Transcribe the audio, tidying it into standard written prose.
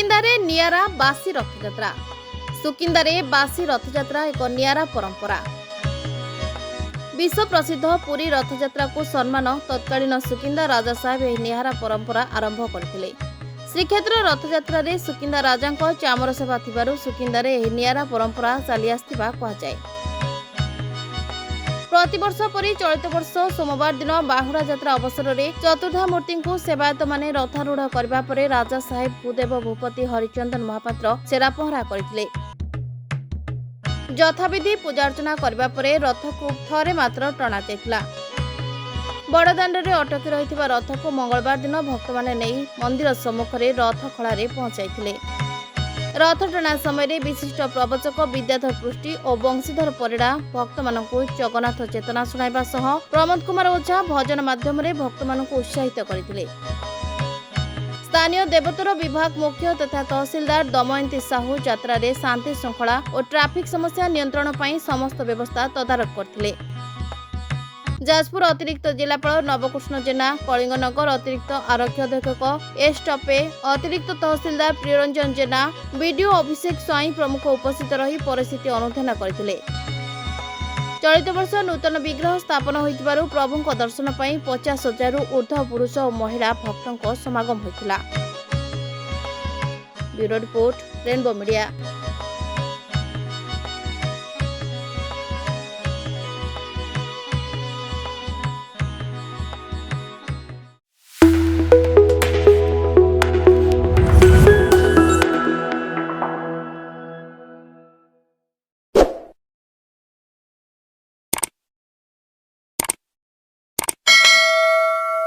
सुकिंदारे नियारा बासी रथयात्रा। सुकिंदारे बासी रथयात्रा एक नियारा परंपरा। विश्व प्रसिद्ध पुरी रथयात्रा को सम्मान तत्कालीन सुकिंदा राजा साहेब यह नियारा परंपरा आरंभ करथिले। श्रीक्षेत्र रथयात्रा रे सुकिंदा राजा चामर सेवा थिबारु सुकिंदारे यह नियारा परंपरा चली आस्थिबा कहाजाए। प्रतिवर्ष परि चलित वर्ष सोमवार दिन बाहुड़ा यात्रा अवसर में चतुर्धा मूर्ति को सेवायत माने रथारूढ़ करबा परे राजा साहेब भूदेव भूपति हरिचंदन महापात्र छेरा पहरा करथिले। यथाविधि पूजार्चना करबा परे रथ को थरे मात्र टणा जायतिला। बड़दाण्ड रे अटकी रहिथिबा रथ को मंगलवार दिन भक्त माने नहीं मंदिर सम्मुख रे रथ खड़ा रे पहुंचाइथिले। रथ टणा समय विशिष्ट प्रवचक विद्याधर पृष्टि और वंशीधर परिड़ा भक्त मानकु जगन्नाथ चेतना शुणाइबा सह प्रमोद कुमार ओझा भजन माध्यम रे भक्त मानकु उत्साहित करथिले। स्थानीय देवतर विभाग मुख्य तथा तहसीलदार दमयंती साहू यात्रा रे शांति श्रृंखला और ट्राफिक समस्या नियंत्रण पई समस्त व्यवस्था तदारख करथिले। जाजपुर अतिरिक्त जिलापाल नवकृष्ण जेना, कलिंगनगर अतिरिक्त आरक्षी अधीक्षक एस टपे, अतिरिक्त तहसीलदार प्रियरंजन जेना, बीडीओ अभिषेक स्वाई प्रमुख उपस्थित रही परिस्थिति अनुधान करथिले। चलित वर्ष नूतन विग्रह स्थापन होइतिबारु प्रभुଙ୍କ दर्शन पई 50,000 रु ऊर्ध्व पुरुष और महिला भक्तଙ୍କ समागम होइतिला। Bureau report Rainbow media.